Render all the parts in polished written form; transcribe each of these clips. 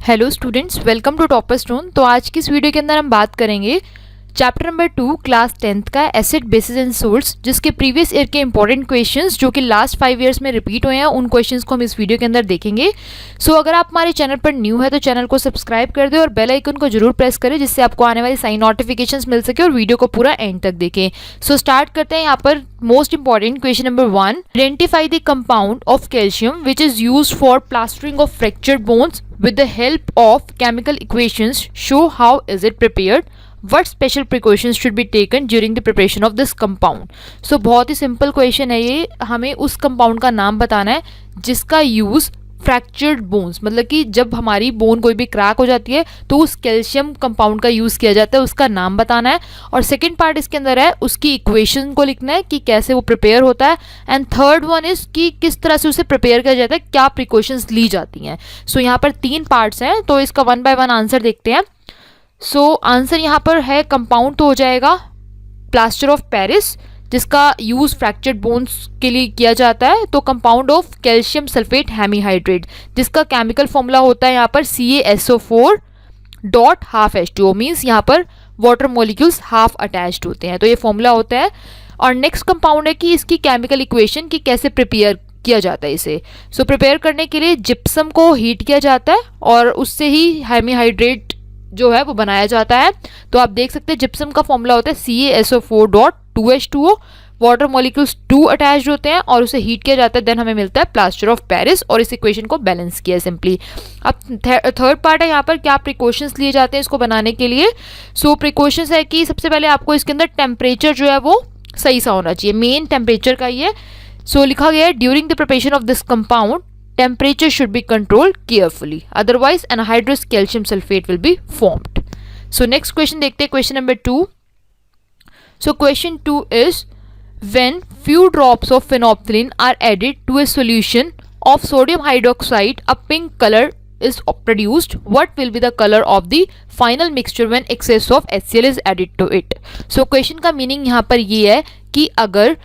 Hello students, welcome to Topper Stone. तो आज की इस वीडियो के अंदर हम बात करेंगे चैप्टर नंबर 2 क्लास 10th का एसिड बेसिस एंड सोल्ट्स, जिसके प्रीवियस ईयर के इंपॉर्टेंट क्वेश्चंस जो कि लास्ट 5 ईयर्स में रिपीट हुए हैं, उन क्वेश्चंस को हम इस वीडियो के अंदर देखेंगे। सो अगर आप हमारे चैनल पर न्यू है तो चैनल को सब्सक्राइब कर दें और बेल आइकन को जरूर प्रेस करें, जिससे आपको आने वाली सारी नोटिफिकेशंस मिल सके और वीडियो को पूरा एंड तक देखें। सो स्टार्ट करते हैं। यहाँ पर most important question number 1, identify the compound of calcium which is used for plastering of fractured bones with the help of chemical equations. Show how is it prepared. What special precautions should be taken during the preparation of this compound. So बहुत ही simple question है ये। हमें उस compound का नाम बताना है जिसका यूज़ फ्रैक्चर्ड बोन्स, मतलब कि जब हमारी बोन कोई भी क्रैक हो जाती है तो उस कैल्शियम कंपाउंड का यूज़ किया जाता है, उसका नाम बताना है। और सेकंड पार्ट इसके अंदर है उसकी इक्वेशन को लिखना है कि कैसे वो प्रिपेयर होता है। एंड थर्ड वन इज कि किस तरह से उसे प्रिपेयर किया जाता है, क्या प्रिकॉशंस ली जाती हैं। सो यहाँ पर 3 पार्ट्स हैं, तो इसका 1 बाय 1 आंसर देखते हैं। सो आंसर यहाँ पर है कंपाउंड तो हो जाएगा प्लास्टर ऑफ पेरिस, जिसका यूज़ फ्रैक्चर्ड बोन्स के लिए किया जाता है। तो compound of calcium sulphate hemihydrate, जिसका केमिकल फॉर्मूला होता है यहाँ पर CaSO4 dot half H2O, means यहाँ पर वाटर मॉलिक्यूल्स हाफ अटैच्ड होते हैं, तो ये फॉर्मूला होता है। और नेक्स्ट कंपाउंड है कि इसकी केमिकल इक्वेशन की कैसे प्रिपेयर किया जाता है इसे। सो प्रिपेयर करने के लिए जिप्सम को हीट किया जाता है और उससे ही हेमीहाइड्रेट जो है वो बनाया जाता है। तो आप देख सकते हैं जिप्सम का फॉर्मूला होता है CaSO4 dot 2H2O, water molecules 2 attached होते हैं और उसे हीट किया जाता है, देन हमें मिलता है प्लास्टर ऑफ पेरिस। और इस इक्वेशन को बैलेंस किया सिंपली। अब थर्ड पार्ट है यहाँ पर क्या प्रिकॉशंस लिए जाते हैं इसको बनाने के लिए। सो प्रिकॉशंस है कि सबसे पहले आपको इसके अंदर टेम्परेचर जो है वो सही सा होना चाहिए, मेन टेम्परेचर का ही है। सो लिखा गया है during the preparation of this compound temperature should be controlled carefully, otherwise anhydrous calcium sulfate will be formed. So next question देखते हैं, question number 2. So question 2 is, when few drops of phenolphthalein are added to a solution of sodium hydroxide, a pink color is produced. What will be the color of the final mixture when excess of HCl is added to it? So question का meaning यहाँ पर ये है कि अगर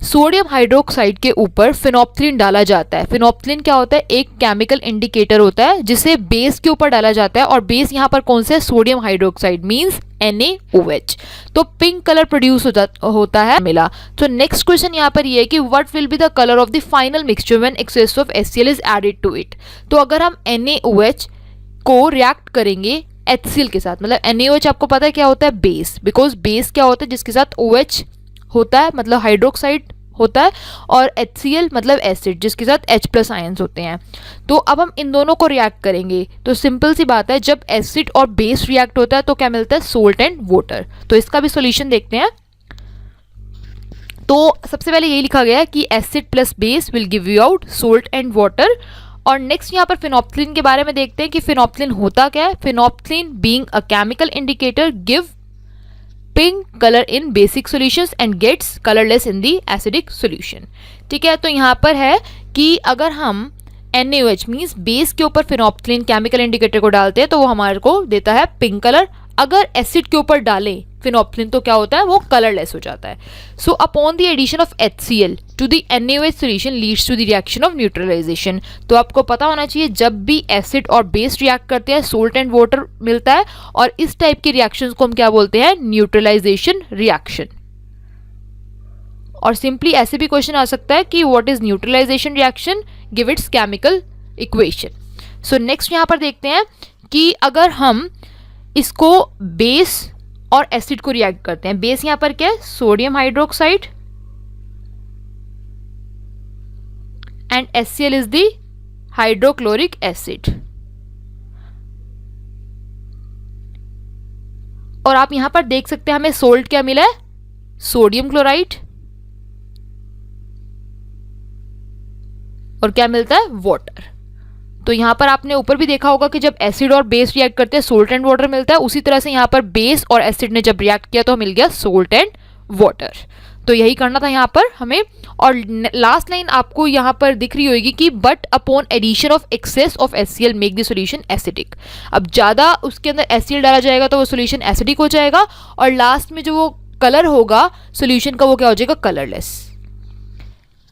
sodium hydroxide के ऊपर phenolphthalein डाला जाता है। फिनोप्थलीन क्या होता है? एक केमिकल इंडिकेटर होता है जिसे बेस के ऊपर डाला जाता है, और बेस यहाँ पर कौन सा है? Sodium hydroxide, means NaOH। तो पिंक कलर प्रोड्यूस होता है मिला। तो नेक्स्ट क्वेश्चन यहाँ पर ये है कि what will be the colour of the final mixture when excess of HCl is added to it. तो अगर हम NaOH को रिएक्ट करेंगे HCl के साथ, मतलब NaOH आपको पता है क्या होता है? बेस। बिकॉज बेस क्या होता है? जिसके साथ OH होता है, मतलब हाइड्रोक्साइड होता है, और HCl मतलब एसिड, जिसके साथ H+ आयंस होते हैं। तो अब हम इन दोनों को रिएक्ट करेंगे, तो सिंपल सी बात है, जब एसिड और बेस रिएक्ट होता है तो क्या मिलता है? Salt and water. तो इसका भी सॉल्यूशन देखते हैं। तो सबसे पहले यही लिखा गया है कि acid plus base will give you out salt and water. और नेक्स्ट यहाँ पर फिनोप्थलीन के बारे में देखते हैं कि फिनोप्थलीन होता क्या है। Phenolphthalein being a chemical indicator give pink colour in basic solutions and gets colourless in the acidic solution. ठीक है, तो यहाँ पर है कि अगर हम NaOH मीन्स बेस के ऊपर फिनोप्थलीन केमिकल इंडिकेटर को डालते हैं तो वो हमारे को देता है पिंक कलर। अगर एसिड के ऊपर डालें फिनोप्थलीन तो क्या होता है? वो कलरलेस हो जाता है। So upon the addition of HCl to the NaOH solution leads to the reaction of neutralisation. तो आपको पता होना चाहिए जब भी एसिड और बेस रिएक्ट करते हैं सोल्ट एंड वाटर मिलता है, और इस टाइप के रिएक्शंस को हम क्या बोलते हैं? Neutralisation reaction. और सिंपली ऐसे भी क्वेश्चन आ सकता है कि what is neutralisation reaction, give its chemical equation. So next यहाँ पर देखते हैं कि अगर हम इसको बेस और एसिड को रिएक्ट करते हैं, बेस यहाँ पर क्या है? Sodium hydroxide and HCl is the hydrochloric acid. और आप यहां पर देख सकते हैं हमें सोल्ट क्या मिला है? Sodium chloride. और क्या मिलता है? वाटर। तो यहाँ पर आपने ऊपर भी देखा होगा कि जब एसिड और बेस रिएक्ट करते हैं सोल्ट एंड वाटर मिलता है, उसी तरह से यहाँ पर बेस और एसिड ने जब रिएक्ट किया तो मिल गया सोल्ट एंड वाटर। तो यही करना था यहाँ पर हमें। और लास्ट लाइन आपको यहाँ पर दिख रही होगी कि but upon addition of excess of HCl make the solution acidic. अब ज़्यादा उसके अंदर HCl डाला जाएगा तो वो सॉल्यूशन एसिडिक हो जाएगा, और लास्ट में जो वो कलर होगा सॉल्यूशन का वो क्या हो जाएगा? कलरलेस।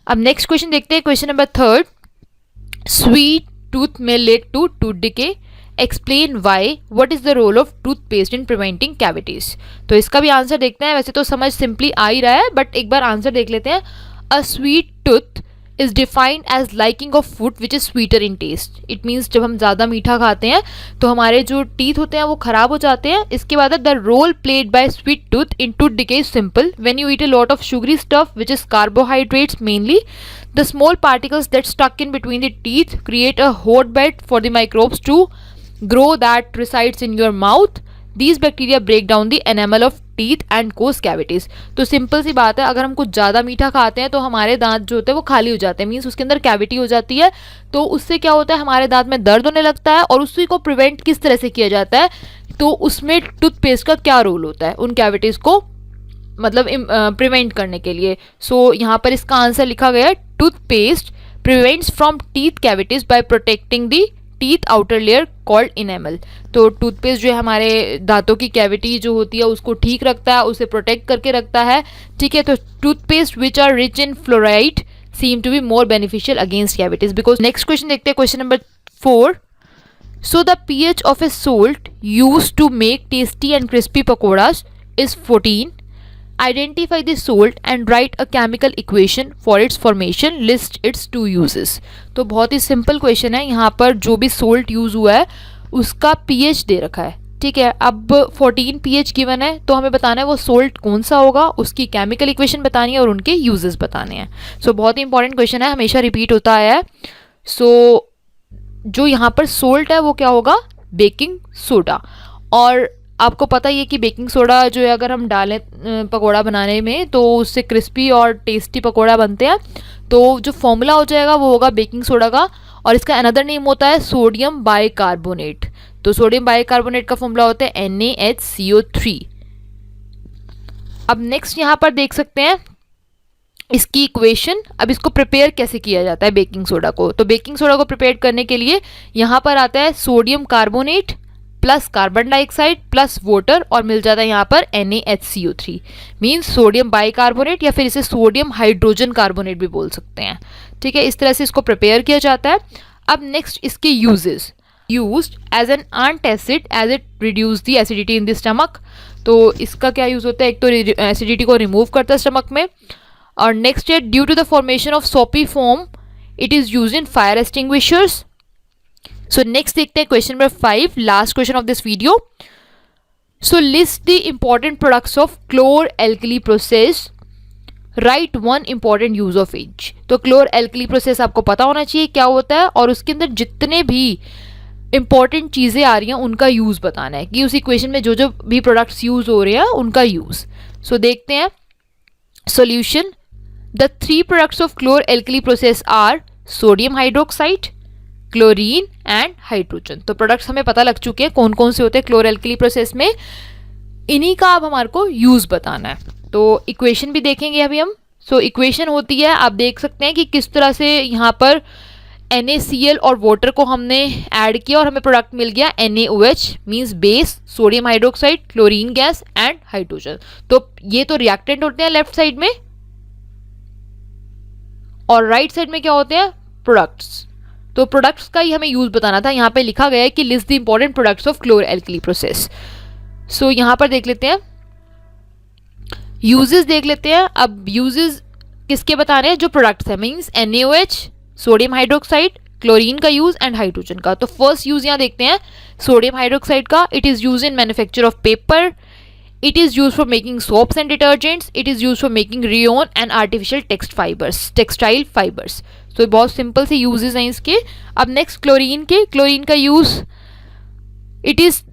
अब नेक्स्ट क्वेश्चन देखते हैं, question number 3। Sweet tooth may lead to tooth decay explain why, what is the role of toothpaste in preventing cavities. तो इसका भी आंसर देखते हैं। वैसे तो समझ सिंपली आ ही रहा है, बट एक बार आंसर देख लेते हैं। A sweet tooth is defined as liking of food which is sweeter in taste. It means जब हम ज़्यादा मीठा खाते हैं तो हमारे जो टीथ होते हैं वो खराब हो जाते हैं। इसके बाद the role played by sweet tooth in tooth decay is simple. When you eat a lot of sugary stuff which is carbohydrates mainly, the small particles that stuck in between the teeth create a hotbed for the microbes to grow that resides in your mouth. These bacteria break down the enamel of teeth and cause cavities. तो simple सी बात है, अगर हम कुछ ज़्यादा मीठा खाते हैं तो हमारे दांत जो होते हैं वो खाली हो जाते हैं, मीन्स उसके अंदर कैविटी हो जाती है। तो उससे क्या होता है, हमारे दांत में दर्द होने लगता है। और उसी को प्रिवेंट किस तरह से किया जाता है, तो उसमें टूथपेस्ट का क्या रोल होता है उन कैविटीज़ को मतलब प्रिवेंट करने के लिए। सो यहाँ पर इसका आंसर लिखा गया है, toothpaste prevents from teeth cavities by protecting the teeth outer layer called enamel. तो टूथपेस्ट जो है हमारे दांतों की कैविटी जो होती है उसको ठीक रखता है, उसे प्रोटेक्ट करके रखता है। ठीक है, तो toothpaste which are rich in fluoride seem to be more beneficial against cavities because. Next question देखते हैं, question number 4। So the pH of a salt used to make tasty and crispy pakoras is 14. Identify the salt and write a chemical equation for its formation. List its two uses. तो बहुत ही simple question है। यहाँ पर जो भी salt use हुआ है उसका pH दे रखा है। ठीक है, अब 14 pH गिवन है तो हमें बताना है वो सोल्ट कौन सा होगा, उसकी केमिकल इक्वेशन बतानी है और उनके यूजेस बताने हैं। सो बहुत ही इंपॉर्टेंट क्वेश्चन है, हमेशा रिपीट होता आया है। सो जो यहाँ पर सोल्ट है वो क्या होगा, बेकिंग सोडा। और आपको पता ही है कि बेकिंग सोडा जो है अगर हम डालें पकोड़ा बनाने में तो उससे क्रिस्पी और टेस्टी पकोड़ा बनते हैं। तो जो फॉर्मूला हो जाएगा वो होगा बेकिंग सोडा का, और इसका अनदर नेम होता है सोडियम बाइकार्बोनेट। तो सोडियम बाइकार्बोनेट का फॉर्मूला होता है NaHCO3। अब नेक्स्ट यहाँ पर देख सकते हैं इसकी इक्वेशन। अब इसको प्रिपेयर कैसे किया जाता है बेकिंग सोडा को, तो बेकिंग सोडा को प्रिपेयर करने के लिए यहाँ पर आता है sodium carbonate plus carbon dioxide plus water और मिल जाता है यहाँ पर NaHCO3 मीन्स सोडियम बाइकार्बोनेट, या फिर इसे सोडियम हाइड्रोजन कार्बोनेट भी बोल सकते हैं। ठीक है, इस तरह से इसको प्रिपेयर किया जाता है। अब नेक्स्ट इसके uses, used as an antacid as it reduce the acidity in the stomach. तो इसका क्या यूज़ होता है, एक तो एसिडिटी को रिमूव करता है स्टमक में, और नेक्स्ट है due to the formation of soapy form it is use in fire extinguishers. So next देखते हैं question number 5, last question of this video. So list the important products of chlor alkali process, write one important use of each. तो chlor alkali process आपको पता होना चाहिए क्या होता है, और उसके अंदर जितने भी इंपॉर्टेंट चीज़ें आ रही हैं उनका यूज़ बताना है कि उस इक्वेशन में जो जो भी प्रोडक्ट्स यूज़ हो रहे हैं उनका यूज़। सो देखते हैं solution. The 3 products of chlor-alkali process are sodium hydroxide, chlorine and hydrogen. तो प्रोडक्ट्स हमें पता लग चुके हैं कौन कौन से होते हैं क्लोर एल्कली प्रोसेस में, इन्हीं का अब हमारे को यूज़ बताना है। तो इक्वेशन भी देखेंगे अभी हम। सो इक्वेशन होती है, आप देख सकते हैं कि किस तरह से यहाँ पर NaCl और वाटर को हमने ऐड किया और हमें प्रोडक्ट मिल गया NaOH means base, sodium hydroxide, chlorine gas and hydrogen. तो ये तो रिएक्टेंट होते हैं लेफ्ट साइड में, और राइट साइड में क्या होते हैं, प्रोडक्ट्स। तो प्रोडक्ट्स का ही हमें यूज बताना था। यहाँ पे लिखा गया है कि list the important products of chlor alkali process. So यहाँ पर देख लेते हैं यूजेस, देख लेते हैं। अब यूजेस किसके बताने हैं, जो प्रोडक्ट्स है means NaOH, sodium hydroxide, chlorine का यूज एंड हाइड्रोजन का। तो फर्स्ट यूज यहाँ देखते हैं सोडियम हाइड्रोक्साइड का। It is use in manufacture of paper, it is use for making soaps and detergents, it is use for making rayon and artificial textile fibres. तो बहुत simple से uses हैं इसके। अब नेक्स्ट क्लोरीन के, chlorine का use, it is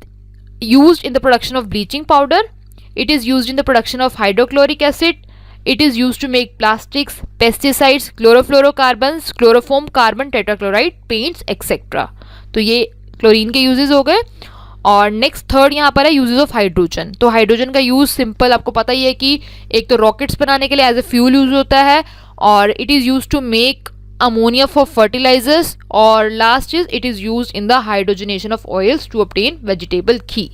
used in the production of bleaching powder, it is used in the production of hydrochloric acid, it is used to make plastics, pesticides, chlorofluorocarbons, chloroform, carbon tetrachloride, paints, etc. तो ये chlorine के uses हो गए। और next third यहाँ पर है uses of hydrogen. तो हाइड्रोजन का यूज सिंपल आपको पता ही है कि एक तो रॉकेट्स बनाने के लिए एज ए फ्यूल यूज होता है, और it is use to make ammonia for fertilizers, और last is it is use in the hydrogenation of oils to obtain vegetable ghee.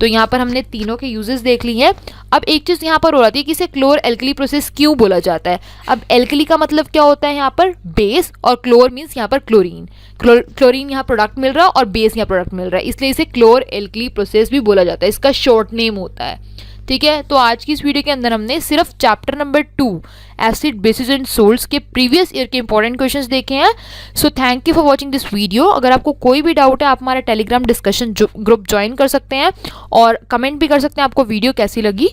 तो यहाँ पर हमने तीनों के यूजेस देख ली हैं। अब एक चीज़ यहाँ पर हो रही है कि इसे क्लोर एल्कली प्रोसेस क्यों बोला जाता है। अब एल्कली का मतलब क्या होता है यहाँ पर बेस, और क्लोर मीन्स यहाँ पर क्लोरीन। क्लोरीन यहाँ प्रोडक्ट मिल रहा है और बेस यहाँ प्रोडक्ट मिल रहा है, इसलिए इसे क्लोर एल्कली प्रोसेस भी बोला जाता है, इसका शॉर्ट नेम होता है। ठीक है, तो आज की इस वीडियो के अंदर हमने सिर्फ chapter number 2 acid basis and salts के प्रीवियस ईयर के इंपॉर्टेंट क्वेश्चंस देखे हैं। So thank you for watching this video. अगर आपको कोई भी डाउट है आप हमारा टेलीग्राम डिस्कशन ग्रुप ज्वाइन कर सकते हैं और कमेंट भी कर सकते हैं आपको वीडियो कैसी लगी।